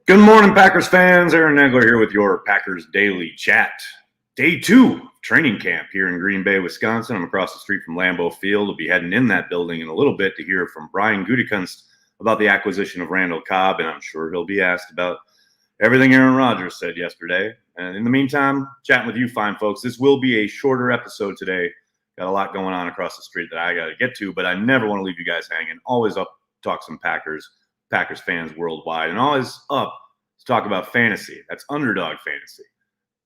Good morning, Packers fans. Aaron Nagler here with your Packers Daily Chat. Day 2 of training camp here in Green Bay, Wisconsin. I'm across the street from Lambeau Field. We'll be heading in that building in a little bit to hear from Brian Gutekunst about the acquisition of Randall Cobb, and I'm sure he'll be asked about everything Aaron Rodgers said yesterday. And in the meantime, chatting with you fine folks. This will be a shorter episode today. Got a lot going on across the street that I got to get to, but I never want to leave you guys hanging. Always up to talk some Packers fans worldwide, and always up to talk about fantasy. That's Underdog Fantasy.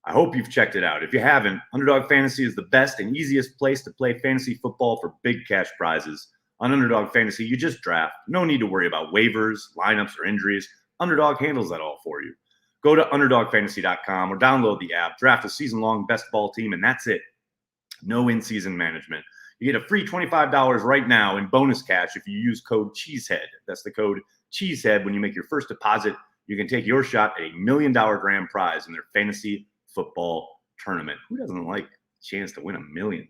I hope you've checked it out. If you haven't, Underdog Fantasy is the best and easiest place to play fantasy football for big cash prizes. On Underdog Fantasy, you just draft. No need to worry about waivers, lineups, or injuries. Underdog handles that all for you. Go to UnderdogFantasy.com or download the app, draft a season-long best ball team, and that's it. No in-season management. You get a free $25 right now in bonus cash if you use code Cheesehead. That's the code Cheesehead. When you make your first deposit, you can take your shot at $1 million grand prize in their fantasy football tournament. Who doesn't like a chance to win $1 million?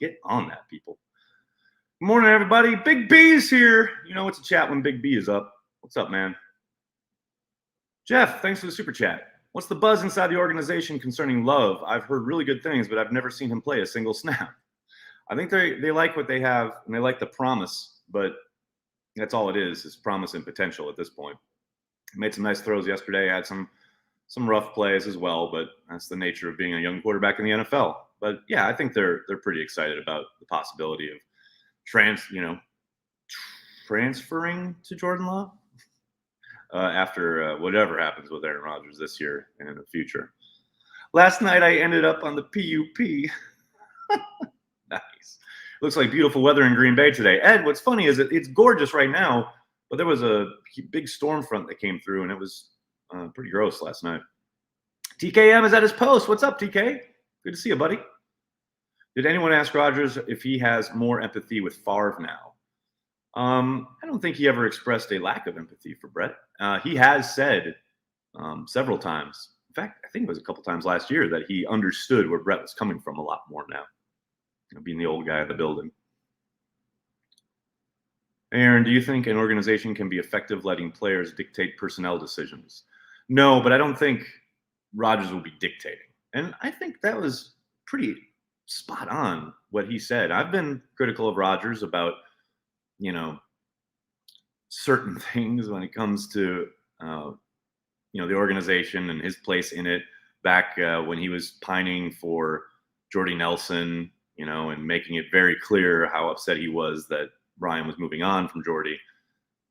Get on that, people. Good morning, everybody. Big B is here. You know it's a chat when Big B is up. What's up, man? Jeff, thanks for the super chat. What's the buzz inside the organization concerning Love? I've heard really good things, but I've never seen him play a single snap. I think they like what they have, and they like the promise, but that's all it is promise and potential at this point. He made some nice throws yesterday, had some rough plays as well, but that's the nature of being a young quarterback in the NFL. But yeah, I think they're pretty excited about the possibility of transferring to Jordan Love after whatever happens with Aaron Rodgers this year and in the future. Last night I ended up on the PUP. Nice. Looks like beautiful weather in Green Bay today. Ed, what's funny is it's gorgeous right now, but there was a big storm front that came through, and it was pretty gross last night. TKM is at his post. What's up, TK? Good to see you, buddy. Did anyone ask Rodgers if he has more empathy with Favre now? I don't think he ever expressed a lack of empathy for Brett. He has said several times, in fact, I think it was a couple times last year, that he understood where Brett was coming from a lot more now, being the old guy in the building. Aaron, do you think an organization can be effective letting players dictate personnel decisions? No, but I don't think Rodgers will be dictating. And I think that was pretty spot on what he said. I've been critical of Rodgers about, certain things when it comes to, the organization and his place in it back when he was pining for Jordy Nelson, and making it very clear how upset he was that Brian was moving on from Jordy.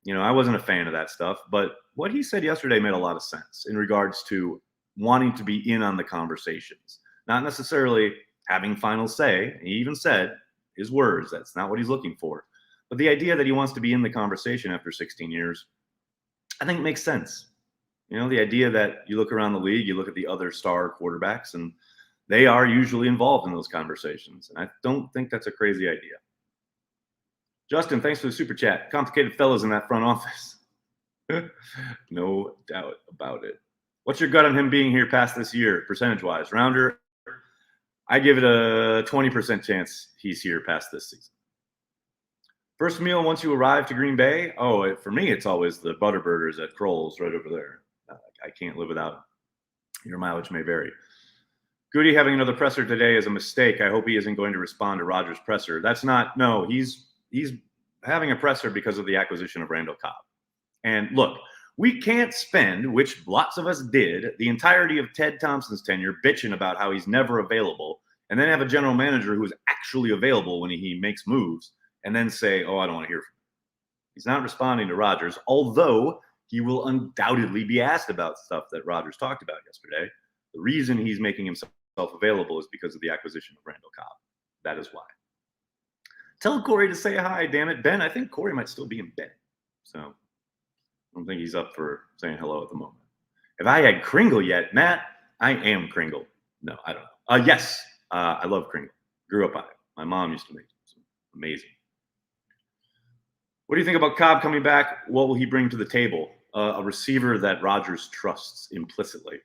I wasn't a fan of that stuff, but what he said yesterday made a lot of sense in regards to wanting to be in on the conversations, not necessarily having final say. He even said his words, that's not what he's looking for. But the idea that he wants to be in the conversation after 16 years, I think makes sense. The idea that you look around the league, you look at the other star quarterbacks, and they are usually involved in those conversations. And I don't think that's a crazy idea. Justin, thanks for the super chat. Complicated fellas in that front office. No doubt about it. What's your gut on him being here past this year, percentage-wise? Rounder, I give it a 20% chance he's here past this season. First meal once you arrive to Green Bay? Oh, for me, it's always the Butterburgers at Kroll's right over there. I can't live without them. Your mileage may vary. Goody having another presser today is a mistake. I hope he isn't going to respond to Rodgers' presser. He's having a presser because of the acquisition of Randall Cobb. And look, we can't spend, which lots of us did, the entirety of Ted Thompson's tenure bitching about how he's never available, and then have a general manager who is actually available when he makes moves, and then say, oh, I don't want to hear from him. He's not responding to Rodgers, although he will undoubtedly be asked about stuff that Rodgers talked about yesterday. The reason he's making himself available is because of the acquisition of Randall Cobb. That is why. Tell Corey to say hi, damn it. Ben, I think Corey might still be in bed. So I don't think he's up for saying hello at the moment. If I had Kringle yet, Matt, I am Kringle. No, I don't know. Yes, I love Kringle. Grew up on it. My mom used to make it. It's amazing. What do you think about Cobb coming back? What will he bring to the table? A receiver that Rodgers trusts implicitly.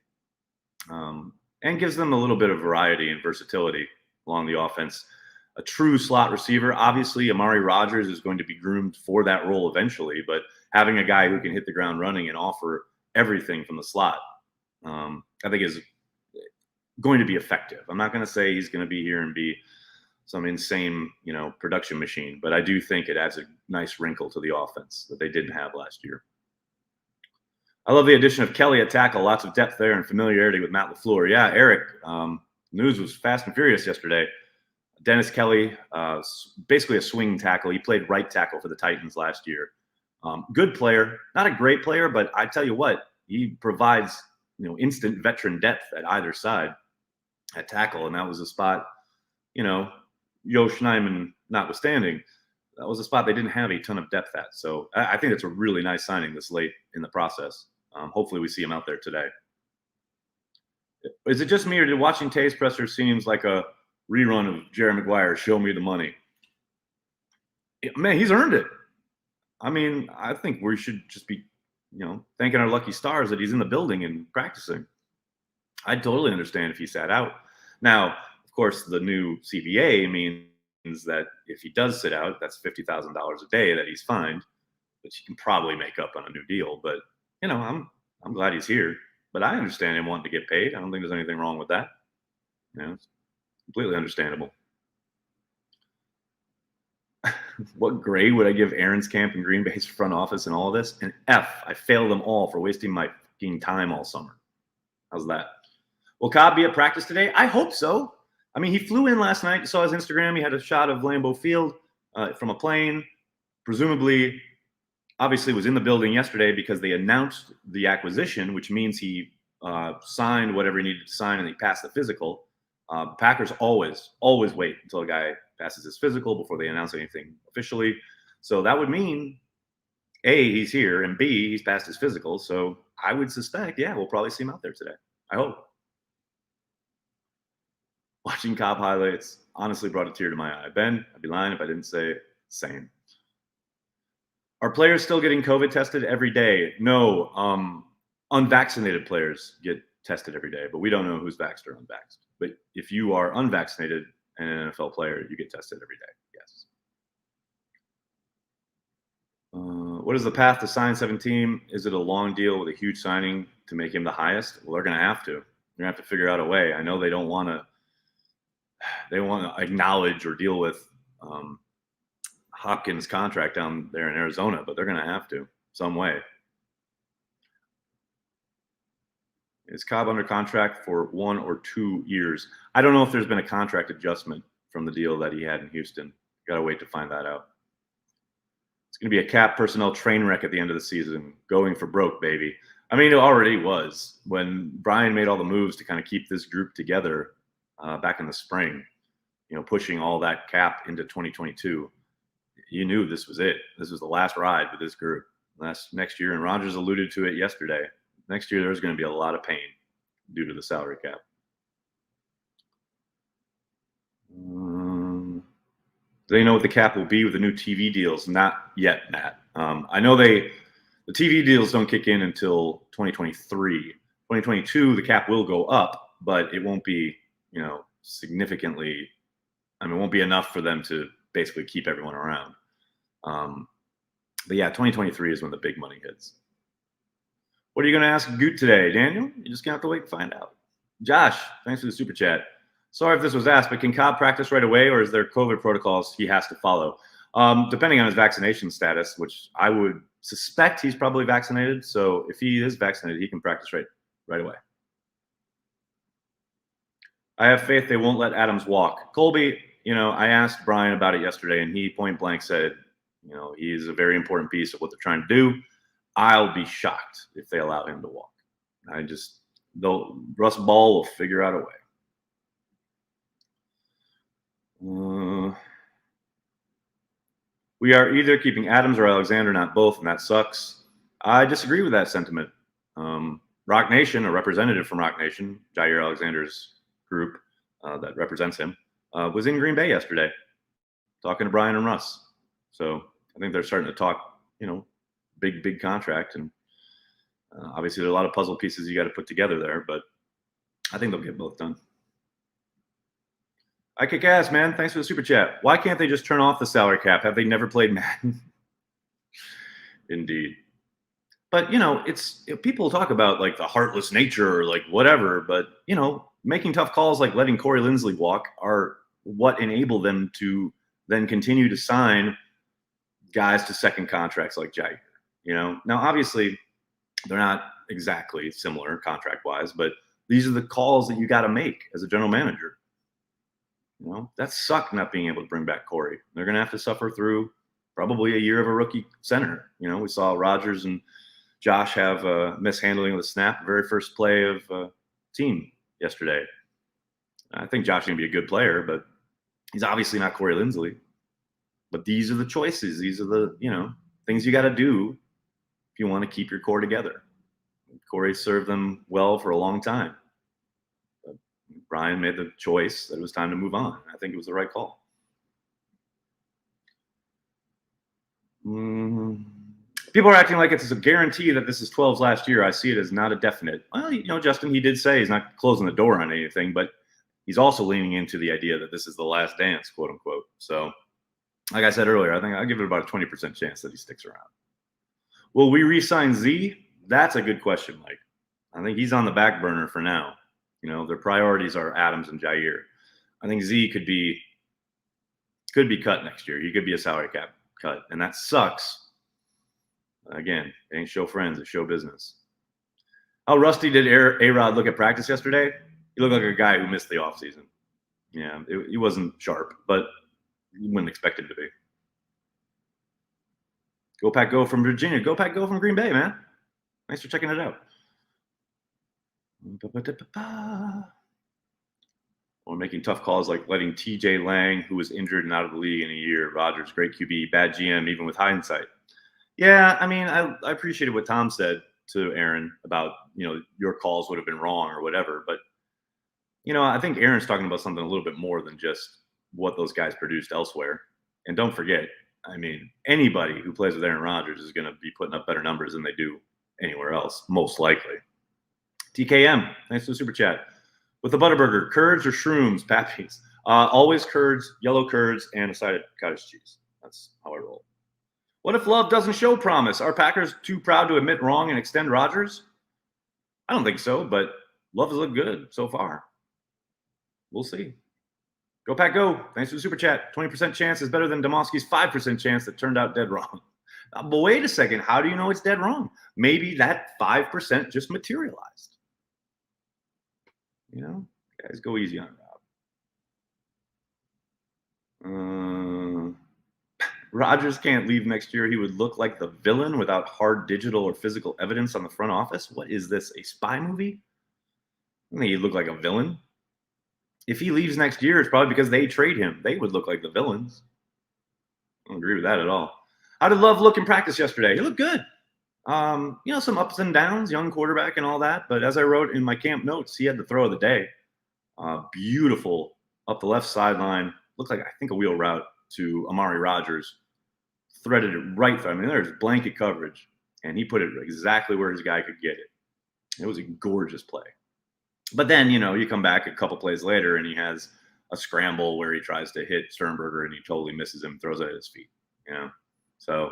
And gives them a little bit of variety and versatility along the offense. A true slot receiver. Obviously, Amari Rodgers is going to be groomed for that role eventually, but having a guy who can hit the ground running and offer everything from the slot, I think is going to be effective. I'm not going to say he's going to be here and be some insane, production machine, but I do think it adds a nice wrinkle to the offense that they didn't have last year. I love the addition of Kelly at tackle. Lots of depth there and familiarity with Matt LaFleur. Yeah, Eric, news was fast and furious yesterday. Dennis Kelly, basically a swing tackle. He played right tackle for the Titans last year. Good player, not a great player, but I tell you what, he provides instant veteran depth at either side at tackle, and that was a spot, Joe Schneemann notwithstanding, that was a spot they didn't have a ton of depth at. So I think it's a really nice signing this late in the process. Hopefully we see him out there today. Is it just me, or did watching Tay's presser seems like a rerun of Jerry Maguire, Show Me the Money? Man, he's earned it. I mean, I think we should just be, thanking our lucky stars that he's in the building and practicing. I'd totally understand if he sat out. Now, of course, the new CBA means that if he does sit out, that's $50,000 a day that he's fined, which he can probably make up on a new deal. But, I'm glad he's here. But I understand him wanting to get paid. I don't think there's anything wrong with that. It's completely understandable. What grade would I give Aaron's camp and Green Bay's front office and all of this? An F. I failed them all for wasting my fucking time all summer. How's that? Will Cobb be at practice today? I hope so. I mean, he flew in last night. You saw his Instagram. He had a shot of Lambeau Field from a plane. Presumably, obviously was in the building yesterday because they announced the acquisition, which means he signed whatever he needed to sign and he passed the physical. Packers always wait until a guy passes his physical before they announce anything officially. So that would mean, A, he's here, and B, he's passed his physical. So I would suspect, we'll probably see him out there today. I hope. Watching Cobb highlights honestly brought a tear to my eye. Ben, I'd be lying if I didn't say it. Same. Are players still getting COVID tested every day? No. Unvaccinated players get tested every day, but we don't know who's vaxxed or unvaxxed. But if you are unvaccinated and an NFL player, you get tested every day. Yes. What is the path to sign 17? Is it a long deal with a huge signing to make him the highest? Well, they're going to have to. They're going to have to figure out a way. I know they don't want to. They want to acknowledge or deal with Hopkins' contract down there in Arizona, but they're going to have to some way. Is Cobb under contract for 1 or 2 years? I don't know if there's been a contract adjustment from the deal that he had in Houston. Got to wait to find that out. It's going to be a cap personnel train wreck at the end of the season. Going for broke, baby. I mean, it already was when Brian made all the moves to kind of keep this group together back in the spring, pushing all that cap into 2022. You knew this was it. This was the last ride with this group. Next year, and Rodgers alluded to it yesterday. Next year, there's going to be a lot of pain due to the salary cap. Do they know what the cap will be with the new TV deals? Not yet, Matt. I know the TV deals don't kick in until 2023. 2022, the cap will go up, but it won't be, significantly. I mean, it won't be enough for them to basically keep everyone around. But yeah, 2023 is when the big money hits. What are you going to ask Goot today, Daniel? You're just going to have to wait and find out. Josh, thanks for the super chat. Sorry if this was asked, but can Cobb practice right away, or is there COVID protocols he has to follow? Depending on his vaccination status, which I would suspect he's probably vaccinated. So if he is vaccinated, he can practice right away. I have faith they won't let Adams walk. Colby, I asked Brian about it yesterday, and he point blank said, he's a very important piece of what they're trying to do. I'll be shocked if they allow him to walk. Russ Ball will figure out a way. We are either keeping Adams or Alexander, not both, and that sucks. I disagree with that sentiment. Rock Nation, a representative from Rock Nation, Jair Alexander's group that represents him, was in Green Bay yesterday talking to Brian and Russ. So I think they're starting to talk, big contract. And obviously there are a lot of puzzle pieces you got to put together there, but I think they'll get both done. I kick ass, man. Thanks for the super chat. Why can't they just turn off the salary cap? Have they never played Madden? Indeed. But people talk about like the heartless nature or like whatever, but making tough calls like letting Corey Linsley walk are what enable them to then continue to sign guys to second contracts like Jair. Now obviously they're not exactly similar contract wise, but these are the calls that you got to make as a general manager. That sucked not being able to bring back Corey. They're going to have to suffer through probably a year of a rookie center. We saw Rodgers and Josh have mishandling of the snap, the very first play of team yesterday. I think Josh is going to be a good player, but he's obviously not Corey Linsley. But these are the choices. These are the things you got to do if you want to keep your core together. Corey served them well for a long time. But Brian made the choice that it was time to move on. I think it was the right call. People are acting like it's a guarantee that this is 12's last year. I see it as not a definite. Well, Justin, he did say he's not closing the door on anything, but he's also leaning into the idea that this is the last dance, quote unquote. So, like I said earlier, I think I'll give it about a 20% chance that he sticks around. Will we re-sign Z? That's a good question, Mike. I think he's on the back burner for now. Their priorities are Adams and Jair. I think Z could be cut next year. He could be a salary cap cut, and that sucks. Again, it ain't show friends, it's show business. How rusty did A-Rod look at practice yesterday? He looked like a guy who missed the offseason. Yeah, he wasn't sharp, but you wouldn't expect him to be. Go Pack Go from Virginia. Go Pack Go from Green Bay, man. Thanks for checking it out. Or making tough calls like letting TJ Lang, who was injured and out of the league in a year. Rodgers, great QB, bad GM, even with hindsight. Yeah, I mean, I appreciated what Tom said to Aaron about, your calls would have been wrong or whatever. But, I think Aaron's talking about something a little bit more than just what those guys produced elsewhere. And don't forget, I mean, anybody who plays with Aaron Rodgers is going to be putting up better numbers than they do anywhere else, most likely. TKM, thanks for the super chat. With the Butterburger, curds or shrooms, Pappy's? Always curds, yellow curds, and a side of cottage cheese. That's how I roll. What if Love doesn't show promise? Are Packers too proud to admit wrong and extend Rodgers? I don't think so, but Love has looked good so far. We'll see. Go Pack Go. Thanks for the super chat. 20% chance is better than Demoski's 5% chance that turned out dead wrong. But wait a second. How do you know it's dead wrong? Maybe that 5% just materialized. Guys, go easy on Rob. Rodgers can't leave next year. He would look like the villain without hard digital or physical evidence on the front office. What is this, a spy movie? I think he'd look like a villain. If he leaves next year, it's probably because they trade him. They would look like the villains. I don't agree with that at all. How did Love look in practice yesterday? He looked good. Some ups and downs, young quarterback and all that. But as I wrote in my camp notes, he had the throw of the day. Beautiful up the left sideline. Looked like, I think, a wheel route to Amari Rodgers. Threaded it right through. I mean, there's blanket coverage. And he put it exactly where his guy could get it. It was a gorgeous play. But then, you come back a couple plays later and he has a scramble where he tries to hit Sternberger and he totally misses him, throws it at his feet. So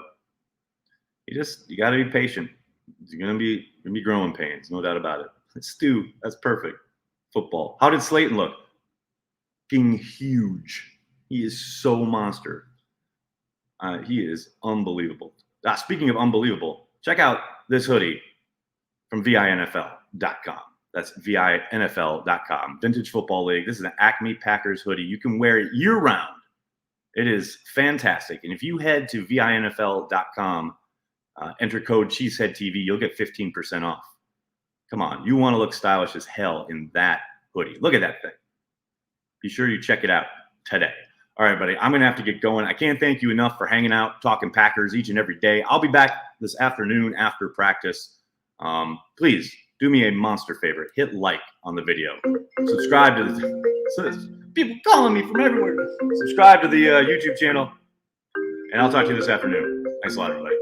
you got to be patient. It's going to be growing pains, no doubt about it. Stu, that's perfect. Football. How did Slayton look? Fucking huge. He is so monster. He is unbelievable. Speaking of unbelievable, check out this hoodie from VINFL.com. That's VINFL.com. Vintage Football League. This is an Acme Packers hoodie. You can wear it year-round. It is fantastic. And if you head to VINFL.com, enter code CheeseheadTV, you'll get 15% off. Come on. You want to look stylish as hell in that hoodie. Look at that thing. Be sure you check it out today. All right, buddy. I'm going to have to get going. I can't thank you enough for hanging out, talking Packers each and every day. I'll be back this afternoon after practice. Please do me a monster favor. Hit like on the video. Subscribe to the people calling me from everywhere. Subscribe to the YouTube channel. And I'll talk to you this afternoon. Thanks a lot, everybody.